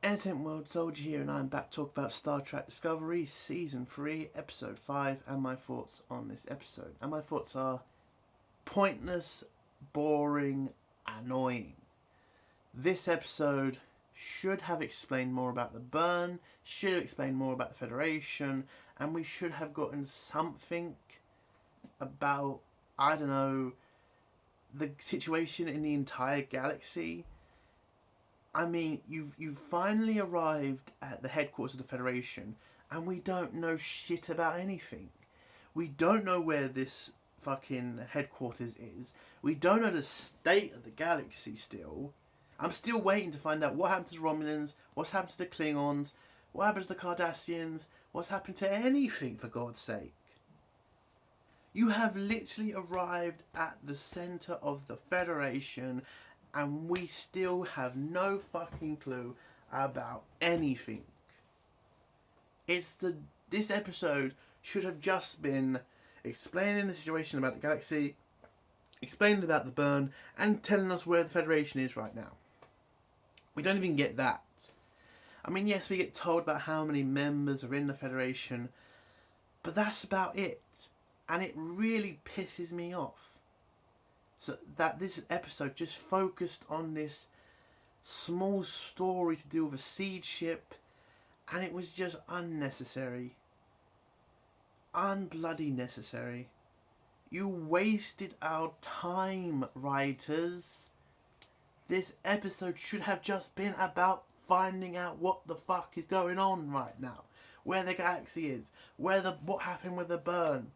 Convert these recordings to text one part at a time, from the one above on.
Entertainment World Soldier here, and I'm back to talk about Star Trek Discovery Season 3, Episode 5, and my thoughts on this episode. And my thoughts are pointless, boring, annoying. This episode should have explained more about the burn, should have explained more about the Federation, and we should have gotten something about, I don't know, the situation in the entire galaxy. I mean, you've finally arrived at the headquarters of the Federation, and we don't know shit about anything. We don't know where this fucking headquarters is. We don't know the state of the galaxy still. I'm still waiting to find out what happened to the Romulans, what's happened to the Klingons, what happened to the Cardassians, what's happened to anything, for God's sake. You have literally arrived at the center of the Federation, and we still have no fucking clue about anything. This episode should have just been explaining the situation about the galaxy, explaining about the burn, and telling us where the Federation is right now. We don't even get that. I mean, yes, we get told about how many members are in the Federation, but that's about it. And it really pisses me off. So that this episode just focused on this small story to do with a seed ship, and it was just unnecessary. Unbloody necessary. You wasted our time, writers. This episode should have just been about finding out what the fuck is going on right now. Where the galaxy is. What happened with the burn.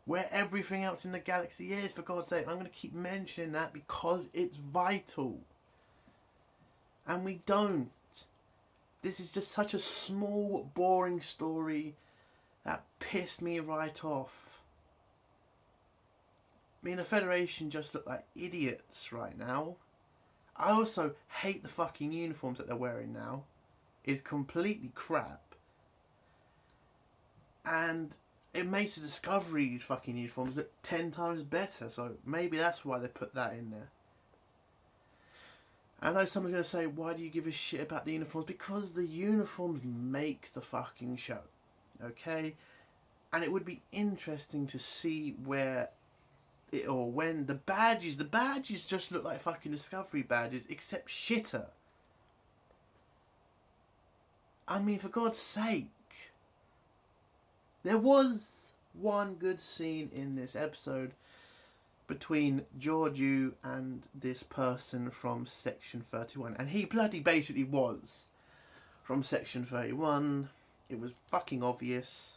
Where everything else in the galaxy is, for God's sake. I'm going to keep mentioning that because it's vital. And we don't. This is just such a small, boring story that pissed me right off. I mean, the Federation just look like idiots right now. I also hate the fucking uniforms that they're wearing now. It's completely crap. And it makes the Discovery's fucking uniforms look 10 times better, so maybe that's why they put that in there. I know someone's going to say, why do you give a shit about the uniforms? Because the uniforms make the fucking show, okay? And it would be interesting to see when the badges just look like fucking Discovery badges, except shitter. I mean, for God's sake. There was one good scene in this episode between Georgiou and this person from Section 31. And he bloody basically was from Section 31. It was fucking obvious.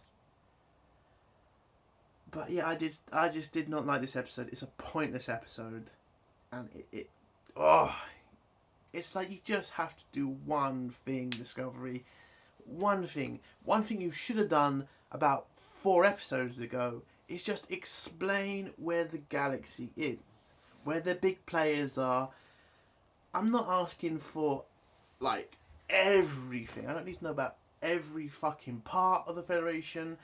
But yeah, I just did not like this episode. It's a pointless episode. And it's like you just have to do one thing, Discovery. One thing you should have done about 4 episodes ago is just explain where the galaxy is, where the big players are. I'm not asking for like everything. I don't need to know about every fucking part of the Federation,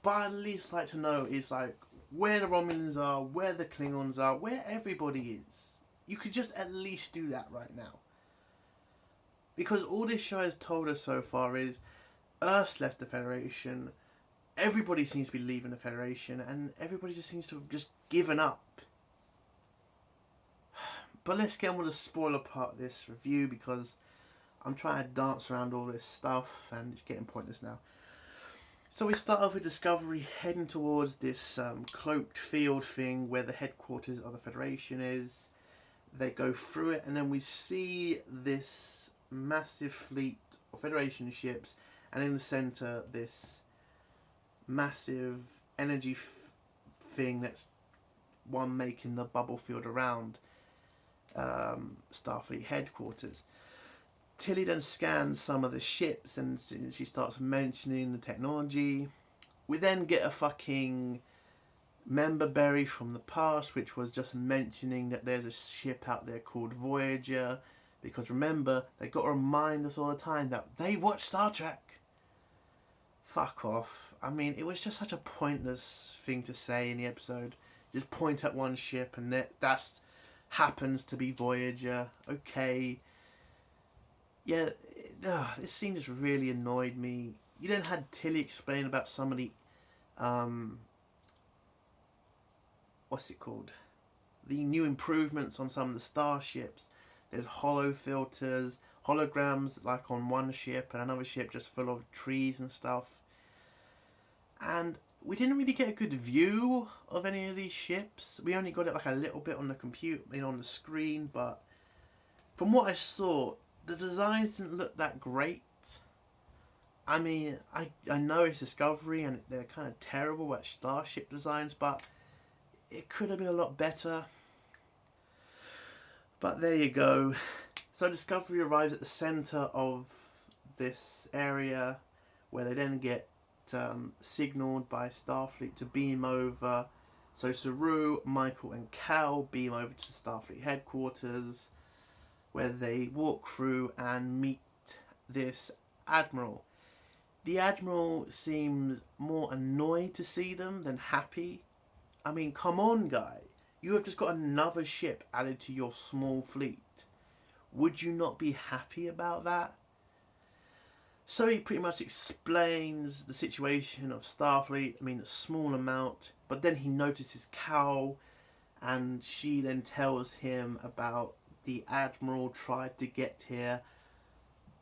but I'd at least like to know is like where the Romulans are, where the Klingons are, where everybody is. You could just at least do that right now. Because all this show has told us so far is Earth's left the Federation, everybody seems to be leaving the Federation, and everybody just seems to have just given up. But let's get on with the spoiler part of this review, because I'm trying to dance around all this stuff and it's getting pointless now. So we start off with Discovery heading towards this cloaked field thing where the headquarters of the Federation is. They go through it, and then we see this massive fleet of Federation ships, and in the center this massive energy thing that's one making the bubble field around Starfleet headquarters. Tilly then scans some of the ships and she starts mentioning the technology. We then get a fucking member berry from the past, which was just mentioning that there's a ship out there called Voyager, because remember, they got to remind us all the time that they watch Star Trek. Fuck off. I mean, it was just such a pointless thing to say in the episode. Just point at one ship and that happens to be Voyager. Okay. Yeah, this scene just really annoyed me. You then had Tilly explain about some of the what's it called? The new improvements on some of the starships. There's holo filters, holograms like on one ship, and another ship just full of trees and stuff. And we didn't really get a good view of any of these ships. We only got it like a little bit on the computer, on the screen, but from what I saw, the designs didn't look that great. I mean, I know it's Discovery and they're kind of terrible at starship designs, but it could have been a lot better. But there you go. So Discovery arrives at the centre of this area, where they then get signalled by Starfleet to beam over. So Saru, Michael and Cal beam over to Starfleet headquarters, where they walk through and meet this Admiral. The Admiral seems more annoyed to see them than happy. I mean, come on, guy. You have just got another ship added to your small fleet. Would you not be happy about that? So he pretty much explains the situation of Starfleet, I mean a small amount, but then he notices Cal, and she then tells him about the Admiral tried to get here,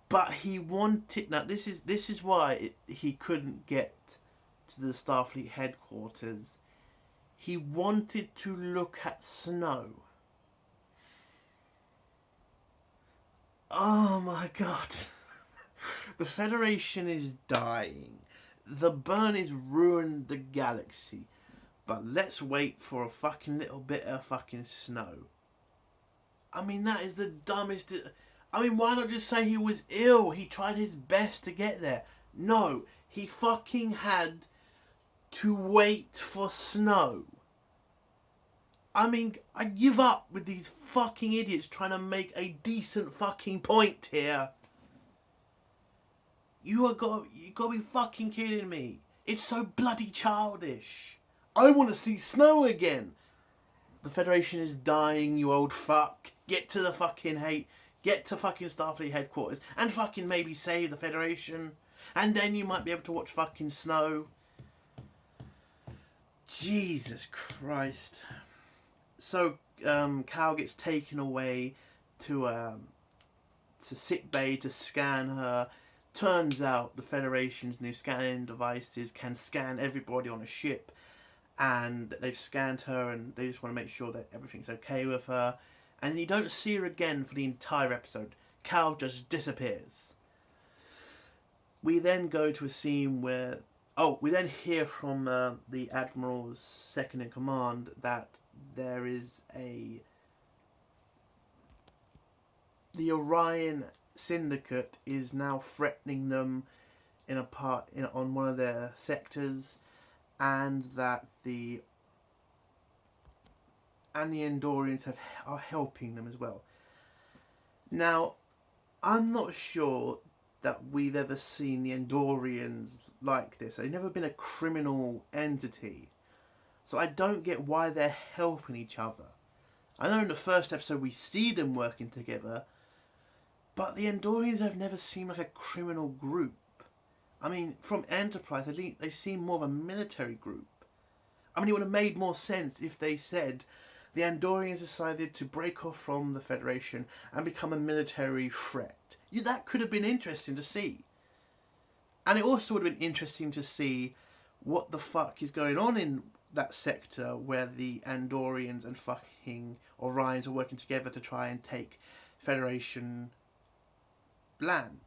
but he wanted, now this is why he couldn't get to the Starfleet headquarters. He wanted to look at snow. Oh my god. The Federation is dying. The burn has ruined the galaxy. But let's wait for a fucking little bit of fucking snow. I mean, that is the dumbest... I mean, why not just say he was ill? He tried his best to get there. No, he fucking had to wait for snow. I mean, I give up with these fucking idiots trying to make a decent fucking point here. You gotta be fucking kidding me. It's so bloody childish. I want to see snow again. The Federation is dying, you old fuck. Get to the fucking hate. Get to fucking Starfleet headquarters and fucking maybe save the Federation. And then you might be able to watch fucking snow. Jesus Christ. So Cal gets taken away to sick bay to scan her. Turns out the Federation's new scanning devices can scan everybody on a ship, and they've scanned her and they just want to make sure that everything's okay with her. And you don't see her again for the entire episode. Cal just disappears. We then go to a scene where... we then hear from the Admiral's second in command that there is the Orion Syndicate is now threatening them on one of their sectors, and that the Andorians are helping them as well. Now, I'm not sure that we've ever seen the Andorians like this. They've never been a criminal entity. So I don't get why they're helping each other. I know in the first episode we see them working together, but the Andorians have never seemed like a criminal group. I mean, from Enterprise, they seem more of a military group. I mean, it would have made more sense if they said the Andorians decided to break off from the Federation and become a military threat. That could have been interesting to see. And it also would have been interesting to see what the fuck is going on in that sector where the Andorians and fucking Orions are working together to try and take Federation land.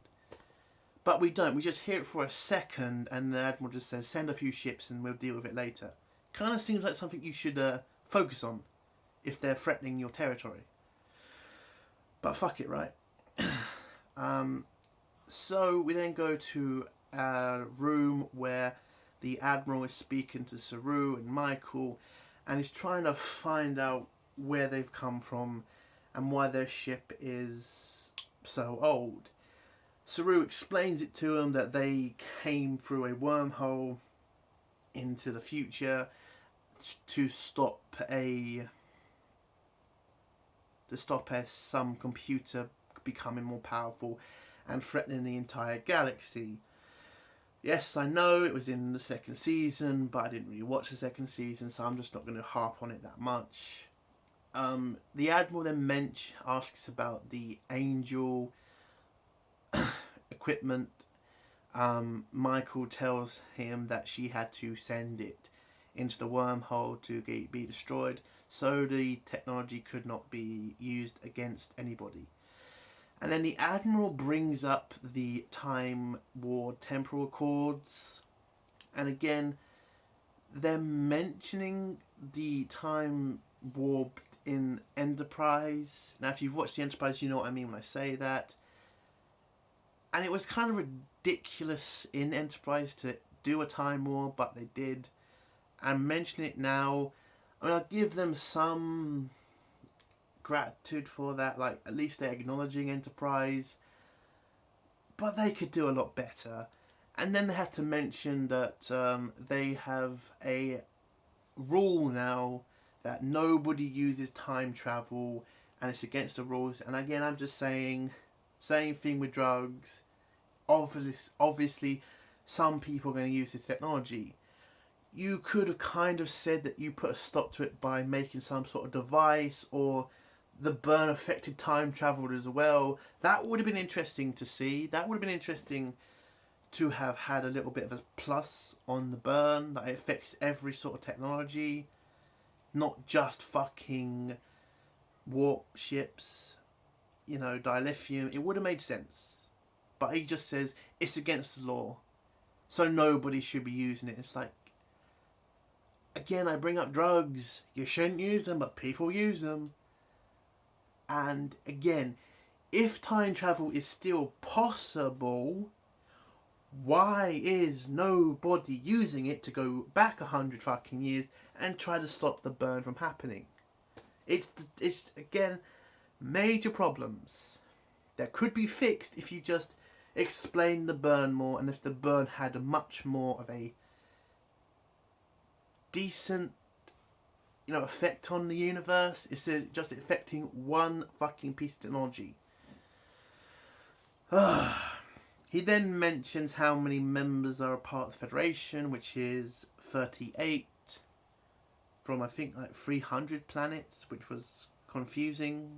But we don't. We just hear it for a second and the Admiral just says, send a few ships and we'll deal with it later. Kind of seems like something you should focus on if they're threatening your territory. But fuck it, right? So we then go to a room where the Admiral is speaking to Saru and Michael, and is trying to find out where they've come from and why their ship is so old. Saru explains it to him that they came through a wormhole into the future to stop some computer becoming more powerful, and threatening the entire galaxy. Yes, I know it was in the second season, but I didn't really watch the second season, so I'm just not going to harp on it that much. The Admiral then asks about the Angel equipment. Michael tells him that she had to send it into the wormhole to be destroyed, so the technology could not be used against anybody. And then the Admiral brings up the Time War temporal accords, and again, they're mentioning the time warp in Enterprise. Now, if you've watched the Enterprise, you know what I mean when I say that. And it was kind of ridiculous in Enterprise to do a time war, but they did. And mention it now, I mean, I'll give them some gratitude for that. Like, at least they're acknowledging Enterprise, but they could do a lot better. And then they had to mention that they have a rule now that nobody uses time travel, and it's against the rules. And again, I'm just saying, same thing with drugs. Obviously, some people are going to use this technology. You could have kind of said that you put a stop to it by making some sort of device, or the burn affected time travel as well. That would have been interesting to see. That would have been interesting to have had a little bit of a plus on the burn, that it affects every sort of technology, not just fucking warp ships, you know, dilithium. It would have made sense. But he just says it's against the law, so nobody should be using it. It's like, again, I bring up drugs. You shouldn't use them, but people use them. And again, if time travel is still possible, why is nobody using it to go back 100 fucking years and try to stop the burn from happening? It's again, major problems that could be fixed if you just explain the burn more, and if the burn had much more of a decent, you know, effect on the universe, instead of just affecting one fucking piece of technology. He then mentions how many members are a part of the Federation, which is 38 from, I think, like 300 planets, which was confusing.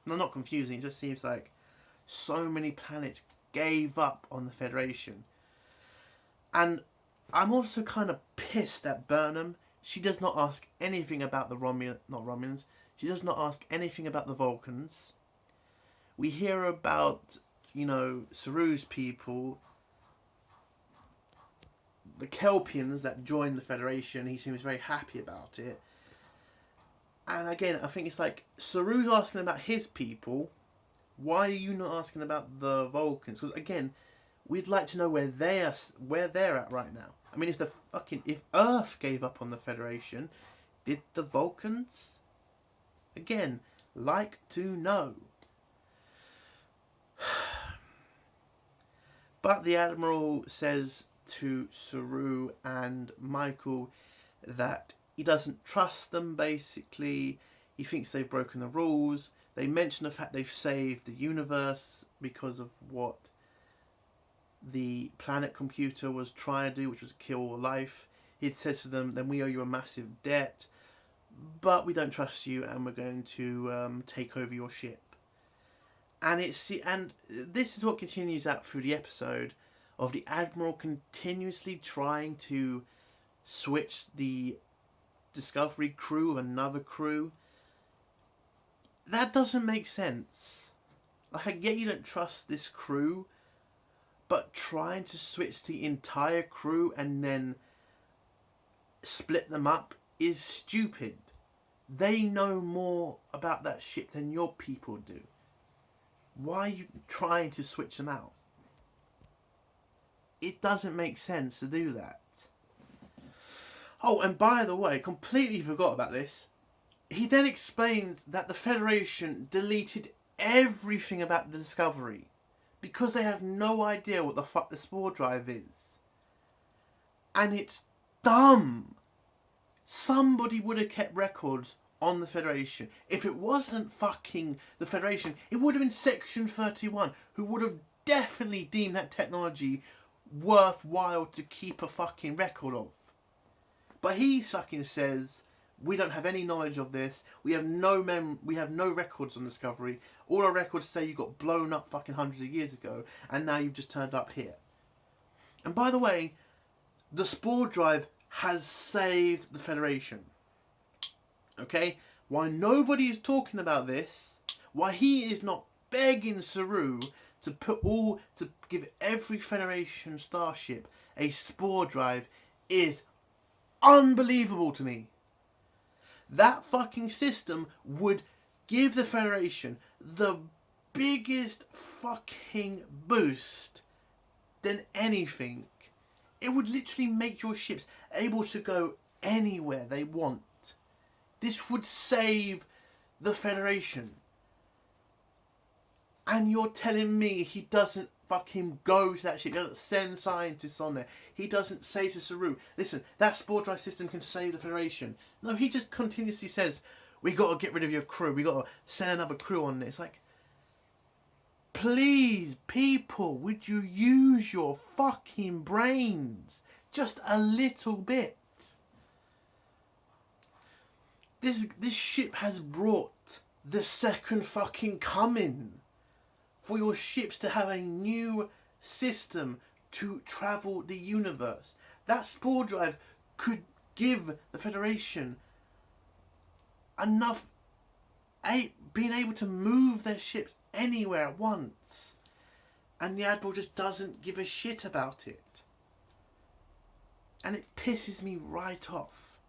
No, not confusing, it just seems like so many planets gave up on the Federation. And I'm also kind of pissed at Burnham. She does not ask anything about the Romulans. She does not ask anything about the Vulcans. We hear about, you know, Saru's people, the Kelpians that joined the Federation. He seems very happy about it. And again, I think it's like, Saru's asking about his people. Why are you not asking about the Vulcans? Because again, we'd like to know where they're at right now. I mean, if Earth gave up on the Federation, did the Vulcans? Again, like to know. But the Admiral says to Saru and Michael that he doesn't trust them, basically. He thinks they've broken the rules. They mention the fact they've saved the universe because of what the planet computer was trying to do, which was kill life. He says to them, then we owe you a massive debt, but we don't trust you, and we're going to take over your ship. And this is what continues out through the episode, of the Admiral continuously trying to switch the Discovery crew with another crew. That doesn't make sense. Like, I get you don't trust this crew, but trying to switch the entire crew and then split them up is stupid. They know more about that ship than your people do. Why are you trying to switch them out? It doesn't make sense to do that. Oh, and by the way, completely forgot about this. He then explains that the Federation deleted everything about the Discovery because they have no idea what the fuck the spore drive is. And it's dumb. Somebody would have kept records on the Federation. If it wasn't fucking the Federation, it would have been Section 31 who would have definitely deem that technology worthwhile to keep a fucking record of. But he fucking says, we don't have any knowledge of this. We have no records on Discovery. All our records say you got blown up fucking hundreds of years ago, and now you've just turned up here. And by the way, the Spore Drive has saved the Federation. Okay? Why nobody is talking about this, why he is not begging Saru to give every Federation starship a Spore Drive is unbelievable to me. That fucking system would give the Federation the biggest fucking boost than anything. It would literally make your ships able to go anywhere they want. This would save the Federation. And you're telling me he doesn't fucking go to that ship, he doesn't send scientists on there, he doesn't say to Saru, listen, that Spore Drive system can save the Federation. No, he just continuously says, we got to get rid of your crew, we got to send another crew on this. Like, please, people, would you use your fucking brains just a little bit? This ship has brought the second fucking coming. For your ships to have a new system to travel the universe. That Spore Drive could give the Federation enough being able to move their ships anywhere at once. And the Admiral just doesn't give a shit about it. And it pisses me right off.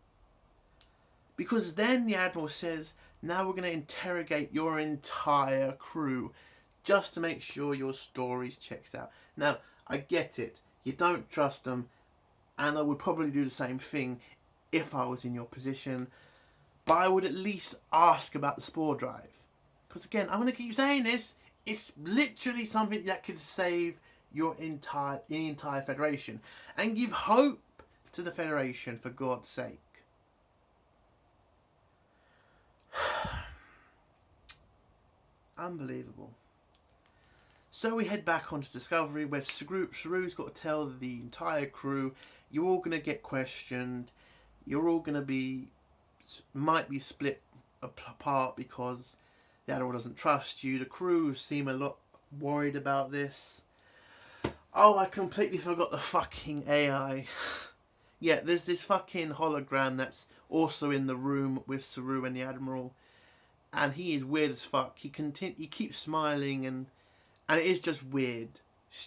Because then the Admiral says, now we're going to interrogate your entire crew just to make sure your stories checks out. Now, I get it. You don't trust them, and I would probably do the same thing if I was in your position. But I would at least ask about the Spore Drive. Because again, I'm going to keep saying this. It's literally something that could save the entire Federation. And give hope to the Federation, for God's sake. Unbelievable. So we head back onto Discovery, where Saru's got to tell the entire crew, you're all going to get questioned, you're all going to might be split apart because the Admiral doesn't trust you. The crew seem a lot worried about this. Oh, I completely forgot the fucking AI. Yeah, there's this fucking hologram that's also in the room with Saru and the Admiral, and he is weird as fuck. He keeps smiling, and it is just weird.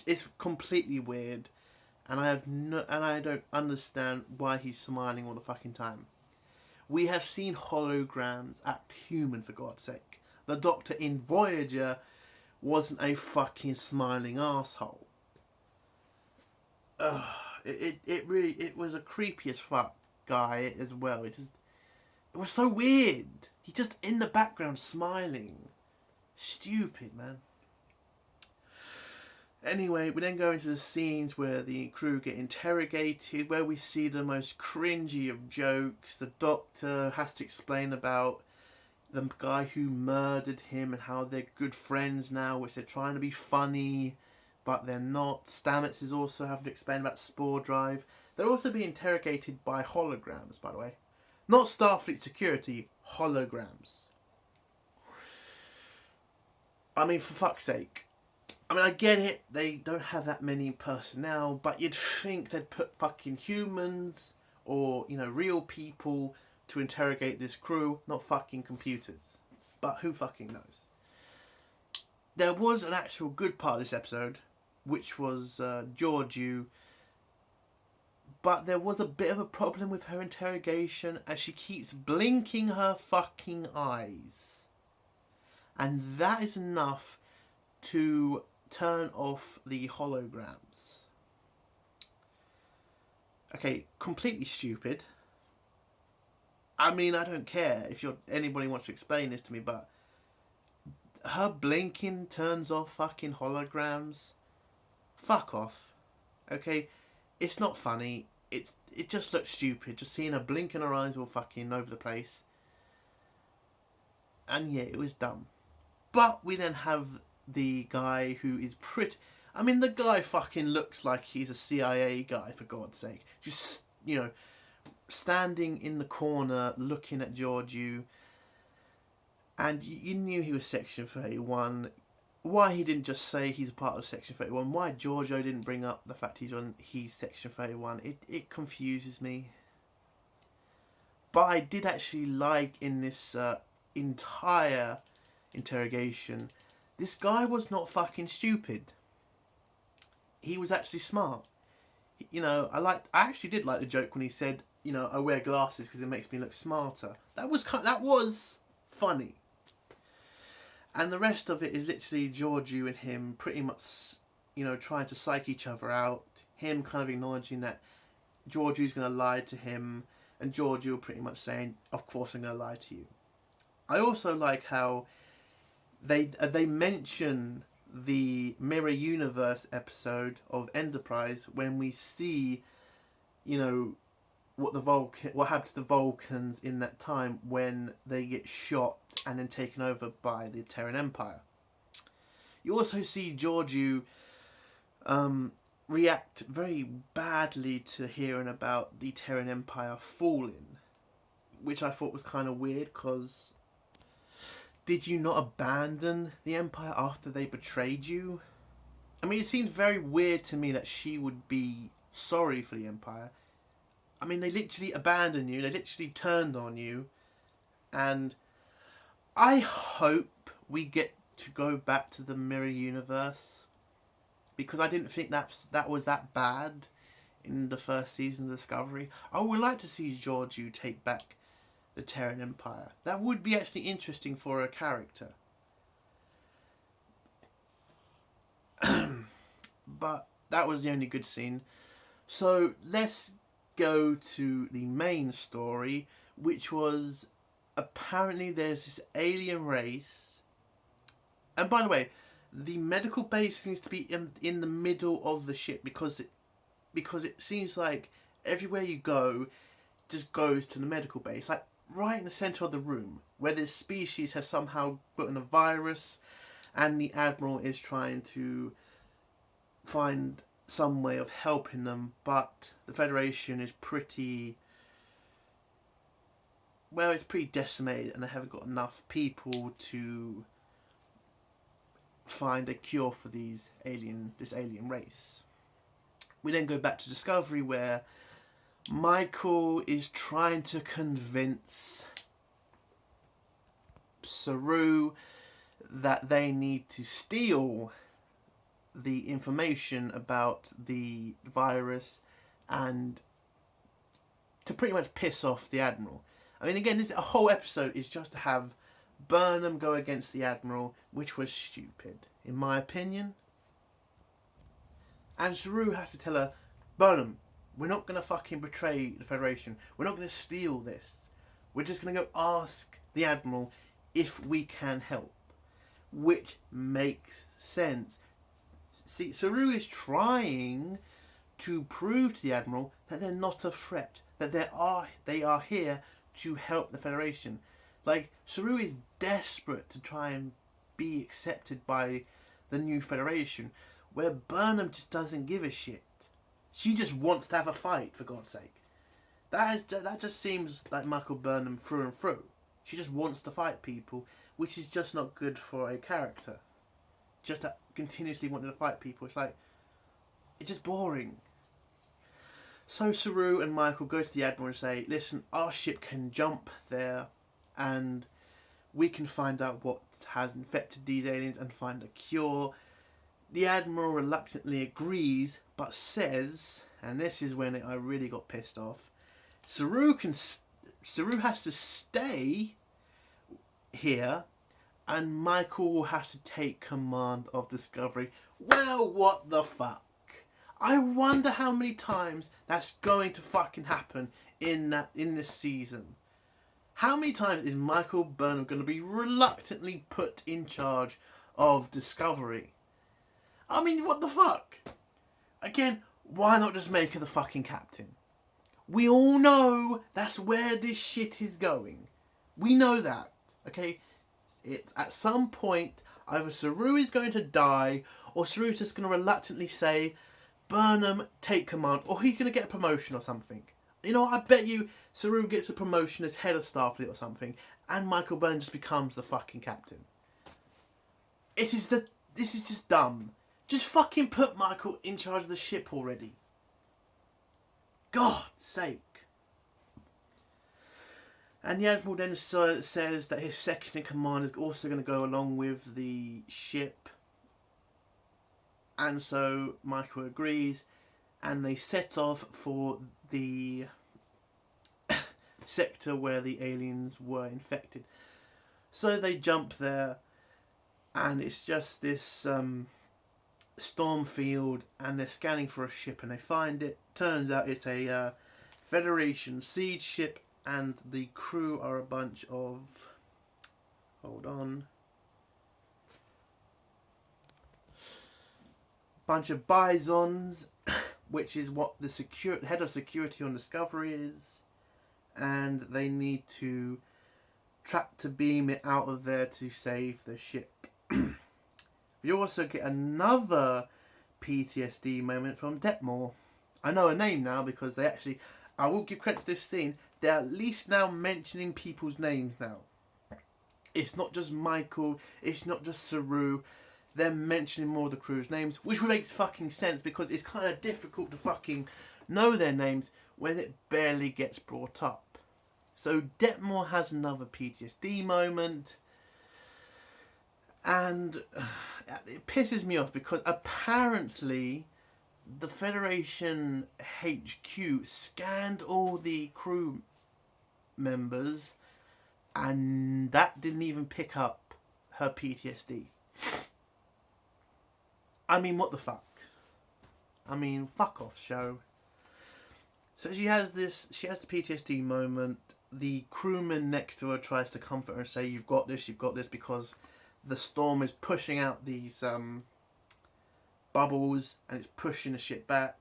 It's completely weird, and I don't understand why he's smiling all the fucking time. We have seen holograms act human, for God's sake. The Doctor in Voyager wasn't a fucking smiling asshole. It was a creepy as fuck guy as well. It was so weird. He just in the background smiling. Stupid, man. Anyway, we then go into the scenes where the crew get interrogated, where we see the most cringy of jokes. The Doctor has to explain about the guy who murdered him and how they're good friends now, which they're trying to be funny, but they're not. Stamets is also having to explain about Spore Drive. They're also being interrogated by holograms, by the way. Not Starfleet security, holograms. I mean, for fuck's sake. I mean, I get it, they don't have that many personnel, but you'd think they'd put fucking humans or, real people to interrogate this crew, not fucking computers. But who fucking knows? There was an actual good part of this episode, which was Georgiou, but there was a bit of a problem with her interrogation as she keeps blinking her fucking eyes. And that is enough to turn off the holograms. Okay, completely stupid. I mean, I don't care if anybody wants to explain this to me, but her blinking turns off fucking holograms. Fuck off. Okay, it's not funny. It just looks stupid. Just seeing her blinking her eyes all fucking over the place. And yeah, it was dumb. But we then have the guy who is I mean, the guy fucking looks like he's a CIA guy, for God's sake. Just, standing in the corner looking at Georgiou. And you knew he was Section 31. Why he didn't just say he's a part of Section 31, why Georgiou didn't bring up the fact he's Section 31, it confuses me. But I did actually like in this entire interrogation, this guy was not fucking stupid. He was actually smart. I actually did like the joke when he said, I wear glasses because it makes me look smarter. That was funny. And the rest of it is literally Georgiou and him pretty much, trying to psych each other out. Him kind of acknowledging that Georgiou's going to lie to him, and Georgiou pretty much saying, "Of course I'm going to lie to you." I also like how they mention the Mirror Universe episode of Enterprise when we see, what happened to the Vulcans in that time when they get shot and then taken over by the Terran Empire. You also see Georgiou react very badly to hearing about the Terran Empire falling, which I thought was kind of weird, because did you not abandon the Empire after they betrayed you? I mean, it seems very weird to me that she would be sorry for the Empire. I mean, they literally abandoned you, they literally turned on you, and I hope we get to go back to the Mirror Universe, because I didn't think that was that bad in the first season of Discovery. I would like to see Georgiou take back the Terran Empire. That would be actually interesting for a character. But that was the only good scene. So let's go to the main story, which was apparently there's this alien race. And by the way, the medical base seems to be in the middle of the ship, because it seems like everywhere you go just goes to the medical base, like right in the center of the room, where this species has somehow gotten a virus, and the Admiral is trying to find some way of helping them, but the Federation is pretty decimated, and they haven't got enough people to find a cure for this alien race. We then go back to Discovery, where Michael is trying to convince Saru that they need to steal the information about the virus and to pretty much piss off the Admiral. I mean, again, a whole episode is just to have Burnham go against the Admiral, which was stupid, in my opinion. And Saru has to tell her, Burnham, we're not going to fucking betray the Federation. We're not going to steal this. We're just going to go ask the Admiral if we can help. Which makes sense. See, Saru is trying to prove to the Admiral that they're not a threat. That they are here to help the Federation. Like, Saru is desperate to try and be accepted by the new Federation, where Burnham just doesn't give a shit. She just wants to have a fight, for God's sake. That just seems like Michael Burnham through and through. She just wants to fight people, which is just not good for a character. Just to continuously wanting to fight people, it's just boring. So Saru and Michael go to the Admiral and say, listen, our ship can jump there and we can find out what has infected these aliens and find a cure. The Admiral reluctantly agrees, but says, and this is when I really got pissed off, Saru has to stay here and Michael will have to take command of Discovery. Well, what the fuck? I wonder how many times that's going to fucking happen in this season. How many times is Michael Burnham going to be reluctantly put in charge of Discovery? I mean, what the fuck? Again, why not just make her the fucking captain? We all know that's where this shit is going. We know that, okay? It's at some point, Either Saru is going to die, or Saru's just going to reluctantly say, Burnham, take command, or he's going to get a promotion or something. You know, I bet you Saru gets a promotion as head of Starfleet or something, and Michael Burnham just becomes the fucking captain. This is just dumb. Just fucking put Michael in charge of the ship already. God's sake. And the Admiral then says that his second in command is also going to go along with the ship. And so Michael agrees, and they set off for the sector where the aliens were infected. So they jump there, and it's just this storm field, and they're scanning for a ship, and they find it. Turns out it's a Federation siege ship, and the crew are a bunch of, bunch of Bisons, which is what the head of security on Discovery is, and they need to track to beam it out of there to save the ship. You also get another PTSD moment from Detmore. I know her name now because they actually, I will give credit to this scene, they're at least now mentioning people's names now. It's not just Michael, it's not just Saru, they're mentioning more of the crew's names, which makes fucking sense because it's kind of difficult to fucking know their names when it barely gets brought up. So Detmore has another PTSD moment, and it pisses me off because apparently the Federation HQ scanned all the crew members and that didn't even pick up her PTSD. I mean, what the fuck? I mean, fuck off, show. So she has the PTSD moment. The crewman next to her tries to comfort her and say, you've got this, because the storm is pushing out these bubbles and it's pushing the ship back.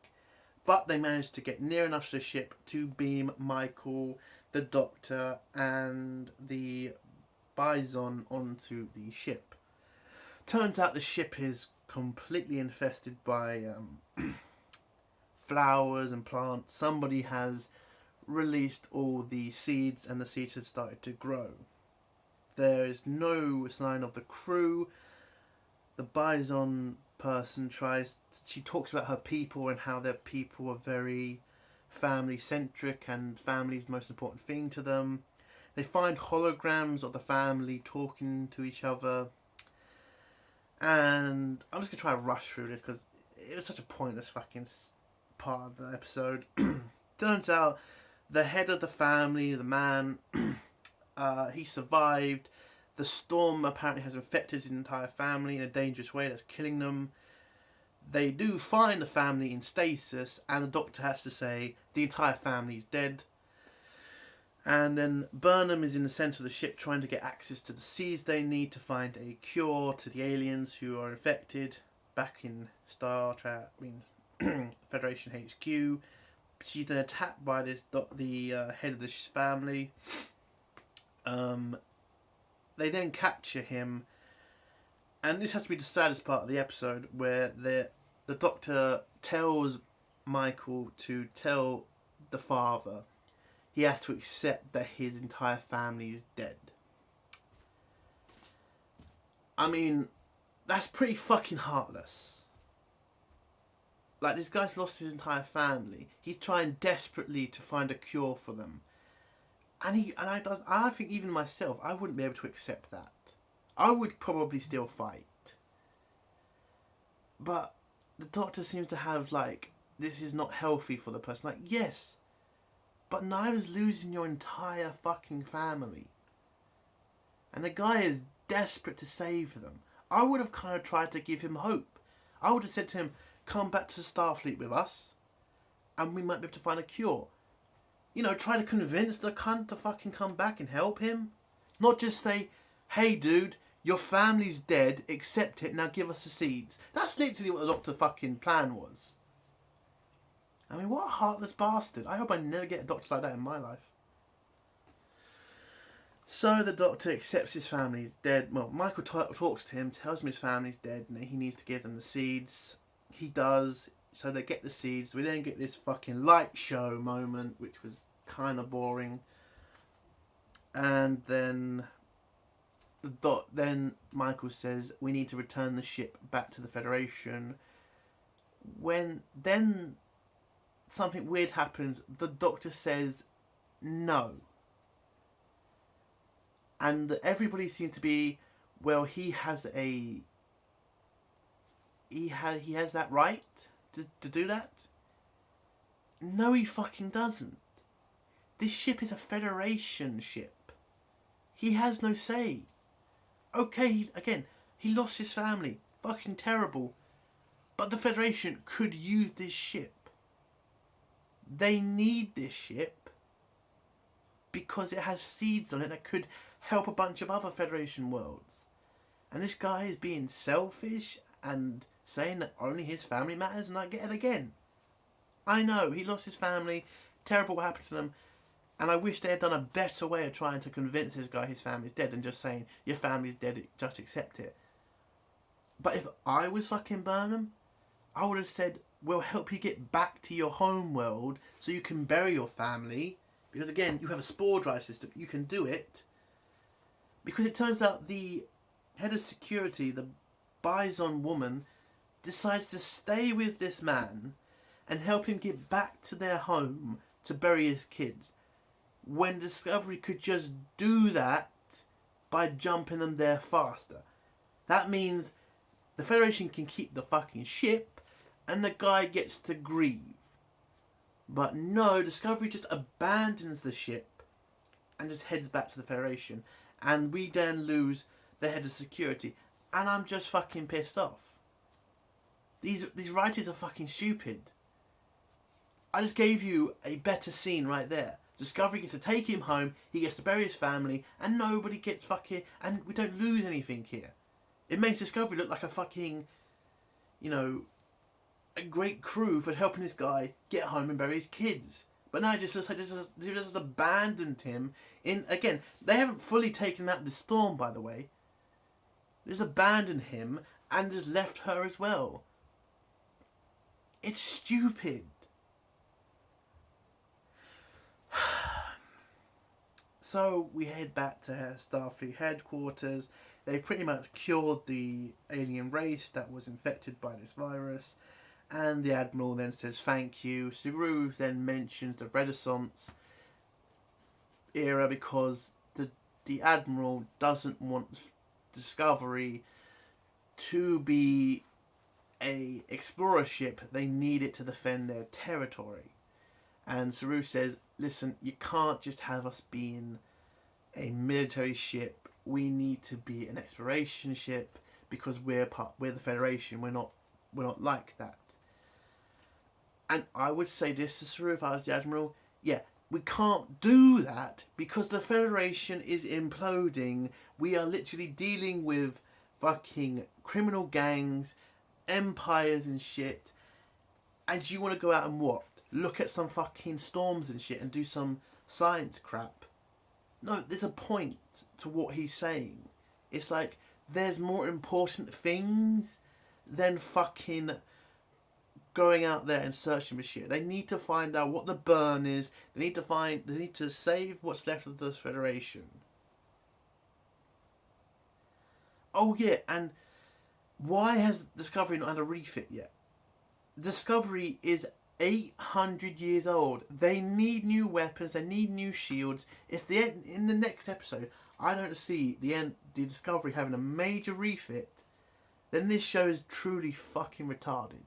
But they managed to get near enough to the ship to beam Michael, the Doctor, and the Bison onto the ship. Turns out the ship is completely infested by flowers and plants. Somebody has released all the seeds and the seeds have started to grow. There is no sign of the crew. The Bison person she talks about her people and how their people are very family centric and family is the most important thing to them. They find holograms of the family talking to each other. And I'm just going to try to rush through this because it was such a pointless fucking part of the episode. Turns out the head of the family, the man, he survived. The storm apparently has infected his entire family in a dangerous way that's killing them. They do find the family in stasis, and the Doctor has to say the entire family is dead. And then Burnham is in the centre of the ship trying to get access to the seeds they need to find a cure to the aliens who are infected. Back in Federation HQ, she's then attacked by the head of the family. They then capture him, and this has to be the saddest part of the episode, where the Doctor tells Michael to tell the father he has to accept that his entire family is dead. I mean, that's pretty fucking heartless. Like, this guy's lost his entire family. He's trying desperately to find a cure for them. And I think even myself, I wouldn't be able to accept that. I would probably still fight. But the Doctor seems to have, like, this is not healthy for the person. Like, yes, but neither is losing your entire fucking family. And the guy is desperate to save them. I would have kind of tried to give him hope. I would have said to him, come back to Starfleet with us, and we might be able to find a cure. You know, try to convince the cunt to fucking come back and help him. Not just say, hey dude, your family's dead, accept it, now give us the seeds. That's literally what the Doctor fucking plan was. I mean, what a heartless bastard. I hope I never get a Doctor like that in my life. So the Doctor accepts his family's dead. Well, Michael talks to him, tells him his family's dead, and that he needs to give them the seeds. He does. So they get the seeds. We then get this fucking light show moment, which was kind of boring. And then then Michael says we need to return the ship back to the Federation. When then something weird happens, the Doctor says no. And everybody seems to be, well, he has that right to do that. No, he fucking doesn't. This ship is a Federation ship. He has no say. Okay, again, he lost his family. Fucking terrible. But the Federation could use this ship. They need this ship because it has seeds on it that could help a bunch of other Federation worlds. And this guy is being selfish and saying that only his family matters, and I get it again. I know, he lost his family, terrible what happened to them, and I wish they had done a better way of trying to convince this guy his family's dead than just saying, your family's dead, just accept it. But if I was fucking Burnham, I would have said, we'll help you get back to your home world so you can bury your family. Because again, you have a spore drive system, you can do it. Because it turns out the head of security, the Bison woman, decides to stay with this man and help him get back to their home to bury his kids, when Discovery could just do that by jumping them there faster. That means the Federation can keep the fucking ship and the guy gets to grieve. But no, Discovery just abandons the ship and just heads back to the Federation. And we then lose the head of security. And I'm just fucking pissed off. These writers are fucking stupid. I just gave you a better scene right there. Discovery gets to take him home, he gets to bury his family, and nobody gets fucking... And we don't lose anything here. It makes Discovery look like a fucking... You know... A great crew for helping this guy get home and bury his kids. But now it just looks like they just abandoned him in... Again, they haven't fully taken out the storm, by the way. They just abandoned him and just left her as well. It's stupid. So we head back to Starfleet headquarters. They've pretty much cured the alien race that was infected by this virus. And the Admiral then says thank you. Saru then mentions the Renaissance era because the Admiral doesn't want Discovery to be a explorer ship. They need it to defend their territory. And Saru says, listen, you can't just have us being a military ship. We need to be an exploration ship because we're the Federation. We're not like that. And I would say this to Saru if I was the Admiral. Yeah, we can't do that because the Federation is imploding. We are literally dealing with fucking criminal gangs, empires and shit. And you want to go out and what? Look at some fucking storms and shit and do some science crap. No, there's a point to what he's saying. It's like, there's more important things than fucking going out there and searching for shit. They need to find out what the burn is. They need to save what's left of the Federation. Oh yeah, and why has Discovery not had a refit yet? Discovery is 800 years old. They need new weapons. They need new shields. If in the next episode I don't see the Discovery having a major refit, then this show is truly fucking retarded.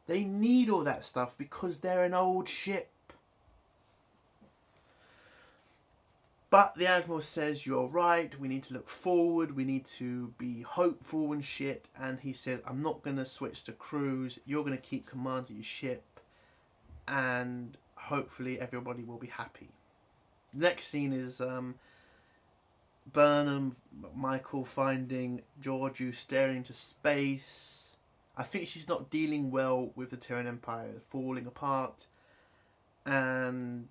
They need all that stuff because they're an old ship. But the Admiral says, you're right, we need to look forward, we need to be hopeful and shit. And he says, I'm not going to switch to cruise, you're going to keep command of your ship. And hopefully everybody will be happy. Next scene is Burnham, Michael finding Georgiou staring into space. I think she's not dealing well with the Terran Empire falling apart. And,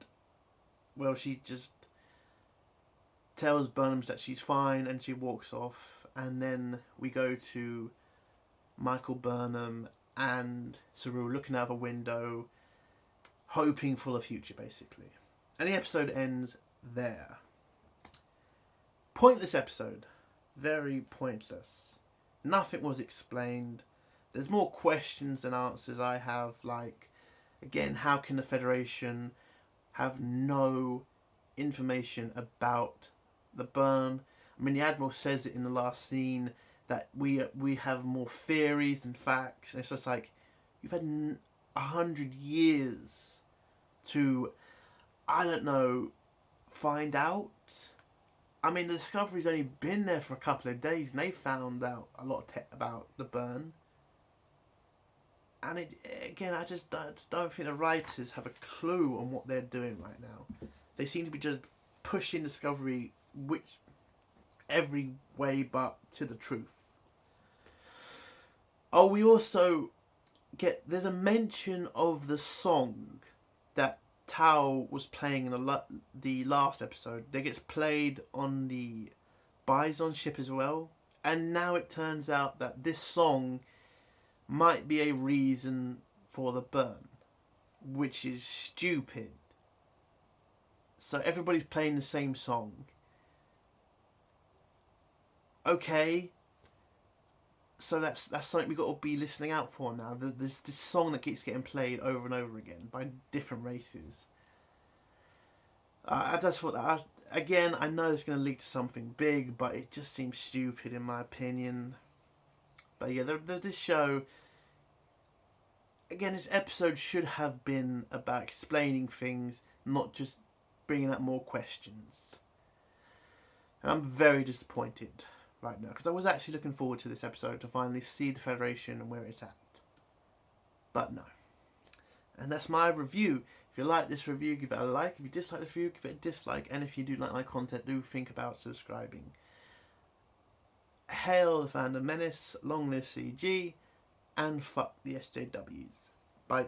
well, she just... tells Burnham that she's fine, and she walks off. And then we go to Michael Burnham and Saru looking out of a window, hoping for the future, basically. And the episode ends there. Pointless episode. Very pointless. Nothing was explained. There's more questions than answers I have, like, again, how can the Federation have no information about the burn? I mean, the Admiral says it in the last scene that we have more theories than facts. And it's just like, you've had 100 years to, I don't know, find out. I mean, the Discovery's only been there for a couple of days, and they found out a lot about the burn. And again, I just don't think the writers have a clue on what they're doing right now. They seem to be just pushing Discovery every way but to the truth. Oh, we also there's a mention of the song that Tao was playing in the last episode. That gets played on the Bison ship as well. And now it turns out that this song might be a reason for the burn, which is stupid. So everybody's playing the same song. Okay, so that's something we've got to be listening out for now. There's this song that keeps getting played over and over again by different races. I just thought that, again, I know it's going to lead to something big, but it just seems stupid in my opinion. But yeah, this show, again, this episode should have been about explaining things, not just bringing up more questions. And I'm very disappointed right now, because I was actually looking forward to this episode to finally see the Federation and where it's at. But no. And that's my review. If you like this review, give it a like. If you dislike the review, give it a dislike. And if you do like my content, do think about subscribing. Hail the Fandom Menace, long live CG, and fuck the SJWs. Bye.